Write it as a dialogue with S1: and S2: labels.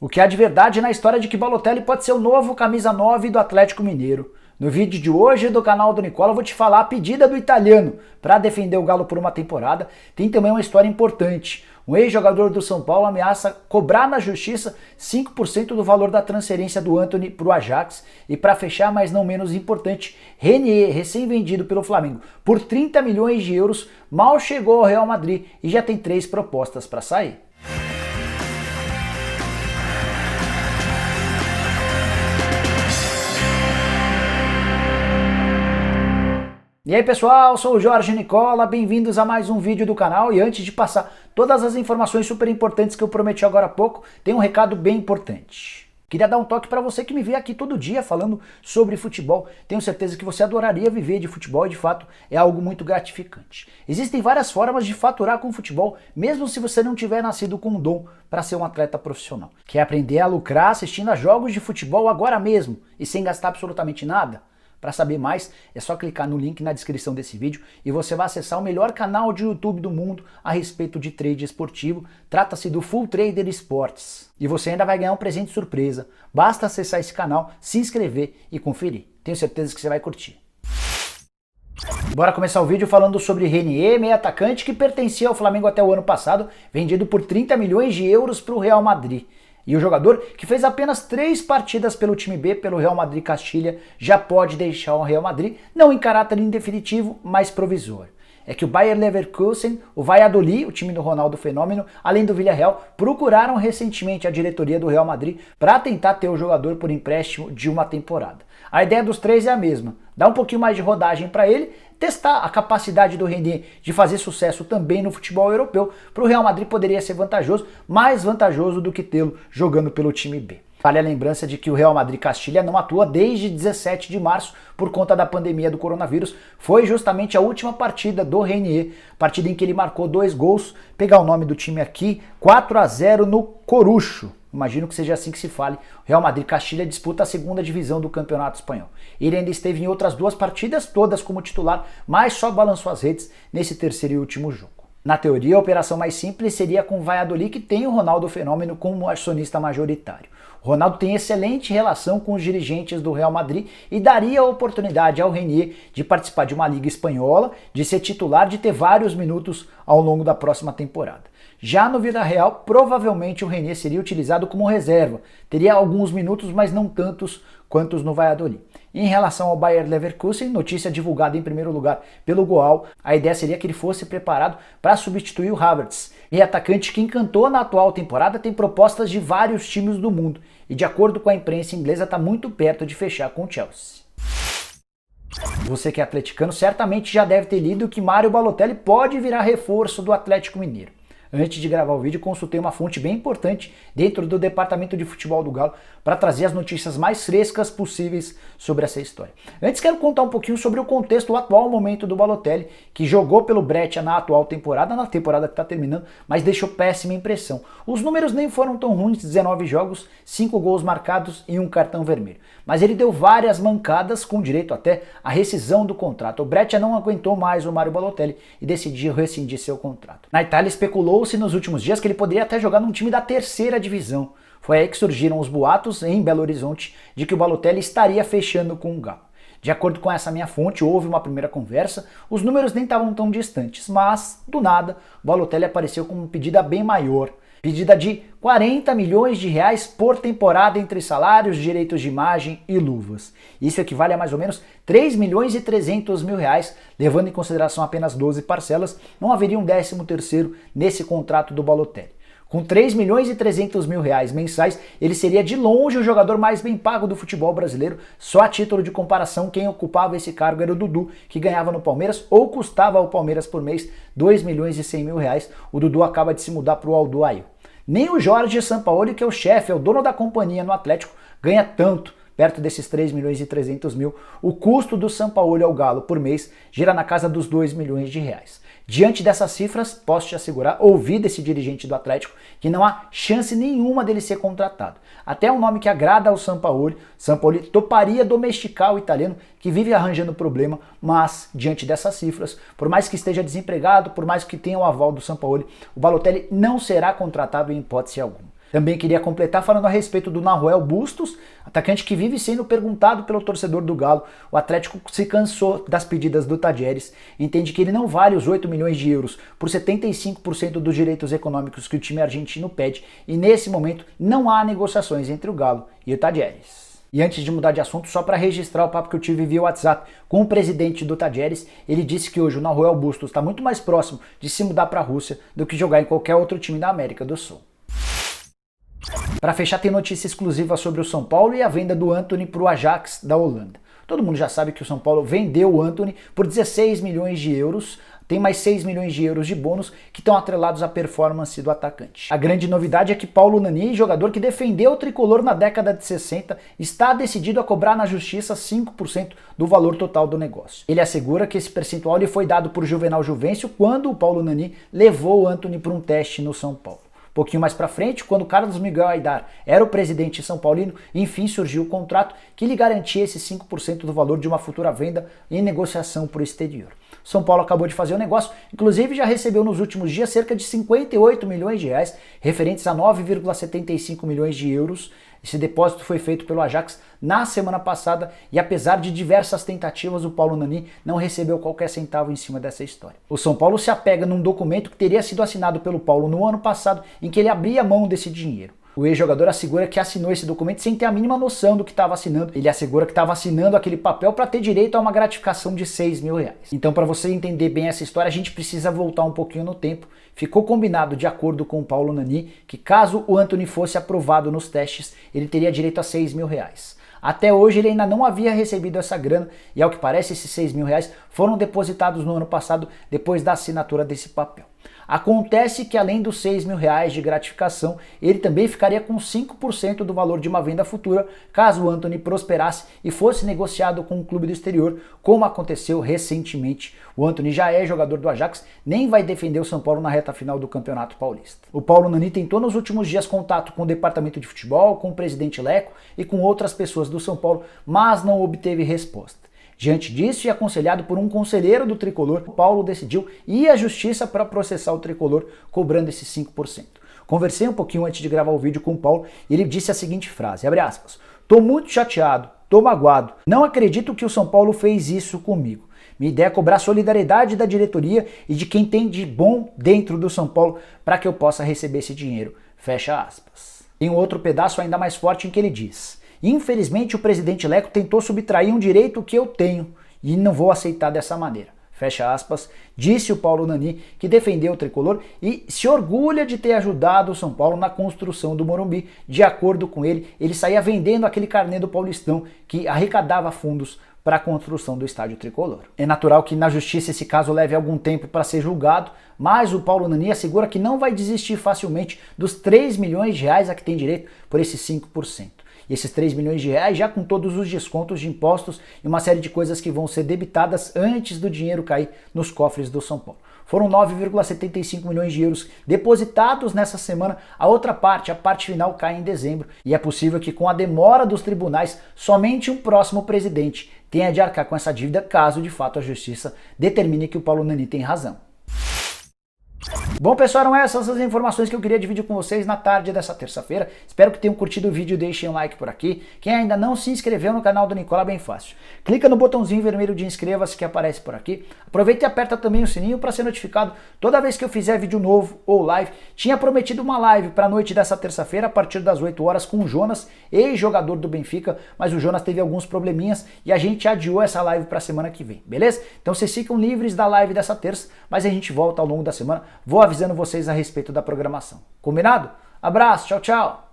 S1: O que há de verdade na história de que Balotelli pode ser o novo camisa 9 do Atlético Mineiro. No vídeo de hoje do canal do Nicola eu vou te falar a pedida do italiano para defender o Galo por uma temporada. Tem também uma história importante. Um ex-jogador do São Paulo ameaça cobrar na justiça 5% do valor da transferência do Antony para o Ajax. E para fechar, mas não menos importante, Renier, recém-vendido pelo Flamengo por 30 milhões de euros, mal chegou ao Real Madrid e já tem 3 propostas para sair. E aí pessoal, sou o Jorge Nicola, bem-vindos a mais um vídeo do canal. E antes de passar todas as informações super importantes que eu prometi agora há pouco, tem um recado bem importante. Queria dar um toque para você que me vê aqui todo dia falando sobre futebol. Tenho certeza que você adoraria viver de futebol e de fato é algo muito gratificante. Existem várias formas de faturar com futebol, mesmo se você não tiver nascido com um dom para ser um atleta profissional. Quer aprender a lucrar assistindo a jogos de futebol agora mesmo e sem gastar absolutamente nada? Para saber mais, é só clicar no link na descrição desse vídeo e você vai acessar o melhor canal de YouTube do mundo a respeito de trade esportivo. Trata-se do Full Trader Esportes. E você ainda vai ganhar um presente surpresa. Basta acessar esse canal, se inscrever e conferir. Tenho certeza que você vai curtir. Bora começar o vídeo falando sobre Renier, meio atacante que pertencia ao Flamengo até o ano passado, vendido por 30 milhões de euros para o Real Madrid. E o jogador, que fez apenas 3 partidas pelo time B, pelo Real Madrid Castilha, já pode deixar o Real Madrid, não em caráter indefinitivo, mas provisório. É que o Bayer Leverkusen, o Valladolid, o time do Ronaldo Fenômeno, além do Villarreal, procuraram recentemente a diretoria do Real Madrid para tentar ter o jogador por empréstimo de uma temporada. A ideia dos 3 é a mesma, dar um pouquinho mais de rodagem para ele, testar a capacidade do Renier de fazer sucesso também no futebol europeu. Para o Real Madrid poderia ser vantajoso, mais vantajoso do que tê-lo jogando pelo time B. Vale a lembrança de que o Real Madrid Castilha não atua desde 17 de março por conta da pandemia do coronavírus. Foi justamente a última partida do Renier, partida em que ele marcou 2 gols, pegar o nome do time aqui, 4-0 no Corucho. Imagino que seja assim que se fale. O Real Madrid Castilha disputa a 2ª divisão do Campeonato Espanhol. Ele ainda esteve em outras 2 partidas, todas como titular, mas só balançou as redes nesse terceiro e último jogo. Na teoria, a operação mais simples seria com o Valladolid, que tem o Ronaldo Fenômeno como acionista majoritário. O Ronaldo tem excelente relação com os dirigentes do Real Madrid e daria a oportunidade ao Renier de participar de uma liga espanhola, de ser titular, de ter vários minutos ao longo da próxima temporada. Já no Villarreal, provavelmente o Renier seria utilizado como reserva, teria alguns minutos, mas não tantos quanto no Valladolid. Em relação ao Bayer Leverkusen, notícia divulgada em primeiro lugar pelo Goal, a ideia seria que ele fosse preparado para substituir o Havertz. E atacante que encantou na atual temporada tem propostas de vários times do mundo e, de acordo com a imprensa inglesa, está muito perto de fechar com o Chelsea. Você que é atleticano certamente já deve ter lido que Mário Balotelli pode virar reforço do Atlético Mineiro. Antes de gravar o vídeo, consultei uma fonte bem importante dentro do departamento de futebol do Galo para trazer as notícias mais frescas possíveis sobre essa história. Antes quero contar um pouquinho sobre o contexto, o atual momento do Balotelli, que jogou pelo Breccia na atual temporada, na temporada que está terminando, mas deixou péssima impressão. Os números nem foram tão ruins, 19 jogos, 5 gols marcados e 1 cartão vermelho. Mas ele deu várias mancadas, com direito até à rescisão do contrato. O Breccia não aguentou mais o Mário Balotelli e decidiu rescindir seu contrato. Na Itália especulou-se nos últimos dias que ele poderia até jogar num time da 3ª divisão. Foi aí que surgiram os boatos em Belo Horizonte de que o Balotelli estaria fechando com o Galo. De acordo com essa minha fonte, houve uma primeira conversa, os números nem estavam tão distantes, mas, do nada, o Balotelli apareceu com uma pedida bem maior. Pedida de 40 milhões de reais por temporada entre salários, direitos de imagem e luvas. Isso equivale a mais ou menos 3 milhões e 300 mil reais, levando em consideração apenas 12 parcelas, não haveria um 13º nesse contrato do Balotelli. Com 3 milhões e 300 mil reais mensais, ele seria de longe o jogador mais bem pago do futebol brasileiro. Só a título de comparação, quem ocupava esse cargo era o Dudu, que ganhava no Palmeiras ou custava ao Palmeiras por mês 2 milhões e 100 mil reais. O Dudu acaba de se mudar para o Alduail. Nem o Jorge Sampaoli, que é o chefe, é o dono da companhia no Atlético, ganha tanto, perto desses 3 milhões e 300 mil. O custo do Sampaoli ao Galo por mês gira na casa dos 2 milhões de reais. Diante dessas cifras, posso te assegurar, ouvi desse dirigente do Atlético, que não há chance nenhuma dele ser contratado. Até um nome que agrada ao Sampaoli toparia domesticar o italiano, que vive arranjando problema, mas diante dessas cifras, por mais que esteja desempregado, por mais que tenha o aval do Sampaoli, o Balotelli não será contratado em hipótese alguma. Também queria completar falando a respeito do Nahuel Bustos, atacante que vive sendo perguntado pelo torcedor do Galo. O Atlético se cansou das pedidas do Tadieres, entende que ele não vale os 8 milhões de euros por 75% dos direitos econômicos que o time argentino pede, e nesse momento não há negociações entre o Galo e o Tadieres. E antes de mudar de assunto, só para registrar o papo que eu tive via WhatsApp com o presidente do Tadieres, ele disse que hoje o Nahuel Bustos está muito mais próximo de se mudar para a Rússia do que jogar em qualquer outro time da América do Sul. Para fechar, tem notícia exclusiva sobre o São Paulo e a venda do Antony para o Ajax da Holanda. Todo mundo já sabe que o São Paulo vendeu o Antony por 16 milhões de euros, tem mais 6 milhões de euros de bônus que estão atrelados à performance do atacante. A grande novidade é que Paulo Nani, jogador que defendeu o tricolor na década de 60, está decidido a cobrar na justiça 5% do valor total do negócio. Ele assegura que esse percentual lhe foi dado por Juvenal Juvencio quando o Paulo Nani levou o Antony para um teste no São Paulo. Um pouquinho mais para frente, quando Carlos Miguel Aidar era o presidente são paulino, enfim surgiu o contrato que lhe garantia esse 5% do valor de uma futura venda em negociação para o exterior. São Paulo acabou de fazer o negócio, inclusive já recebeu nos últimos dias cerca de 58 milhões de reais, referentes a 9,75 milhões de euros. Esse depósito foi feito pelo Ajax na semana passada e apesar de diversas tentativas, o Paulo Nani não recebeu qualquer centavo em cima dessa história. O São Paulo se apega num documento que teria sido assinado pelo Paulo no ano passado, em que ele abria mão desse dinheiro. O ex-jogador assegura que assinou esse documento sem ter a mínima noção do que estava assinando. Ele assegura que estava assinando aquele papel para ter direito a uma gratificação de 6 mil reais. Então, para você entender bem essa história, a gente precisa voltar um pouquinho no tempo. Ficou combinado, de acordo com o Paulo Nani, que caso o Antony fosse aprovado nos testes, ele teria direito a 6 mil reais. Até hoje ele ainda não havia recebido essa grana e, ao que parece, esses 6 mil reais foram depositados no ano passado depois da assinatura desse papel. Acontece que além dos 6 mil reais de gratificação, ele também ficaria com 5% do valor de uma venda futura, caso o Antony prosperasse e fosse negociado com um clube do exterior, como aconteceu recentemente. O Antony já é jogador do Ajax, nem vai defender o São Paulo na reta final do Campeonato Paulista. O Paulo Nani tentou nos últimos dias contato com o departamento de futebol, com o presidente Leco e com outras pessoas do São Paulo, mas não obteve resposta. Diante disso, e aconselhado por um conselheiro do tricolor, Paulo decidiu ir à justiça para processar o tricolor, cobrando esses 5%. Conversei um pouquinho antes de gravar o vídeo com o Paulo e ele disse a seguinte frase, abre aspas, "Tô muito chateado, tô magoado, não acredito que o São Paulo fez isso comigo. Minha ideia é cobrar solidariedade da diretoria e de quem tem de bom dentro do São Paulo para que eu possa receber esse dinheiro." Fecha aspas. Tem um outro pedaço ainda mais forte em que ele diz, "Infelizmente o presidente Leco tentou subtrair um direito que eu tenho e não vou aceitar dessa maneira." Fecha aspas, disse o Paulo Nani, que defendeu o tricolor e se orgulha de ter ajudado o São Paulo na construção do Morumbi. De acordo com ele, ele saía vendendo aquele carnê do Paulistão que arrecadava fundos para a construção do estádio tricolor. É natural que na justiça esse caso leve algum tempo para ser julgado, mas o Paulo Nani assegura que não vai desistir facilmente dos 3 milhões de reais a que tem direito por esses 5%. E esses 3 milhões de reais já com todos os descontos de impostos e uma série de coisas que vão ser debitadas antes do dinheiro cair nos cofres do São Paulo. Foram 9,75 milhões de euros depositados nessa semana, a outra parte, a parte final, cai em dezembro. E é possível que com a demora dos tribunais, somente um próximo presidente tenha de arcar com essa dívida, caso de fato a justiça determine que o Paulo Nani tem razão. Bom, pessoal, eram essas as informações que eu queria dividir com vocês na tarde dessa terça-feira. Espero que tenham curtido o vídeo, deixem um like por aqui. Quem ainda não se inscreveu no canal do Nicola, bem fácil. Clica no botãozinho vermelho de inscreva-se que aparece por aqui. Aproveita e aperta também o sininho para ser notificado toda vez que eu fizer vídeo novo ou live. Tinha prometido uma live para a noite dessa terça-feira, a partir das 8 horas, com o Jonas, ex-jogador do Benfica, mas o Jonas teve alguns probleminhas e a gente adiou essa live para a semana que vem, beleza? Então vocês ficam livres da live dessa terça, mas a gente volta ao longo da semana. Vou avisando vocês a respeito da programação. Combinado? Abraço, tchau, tchau!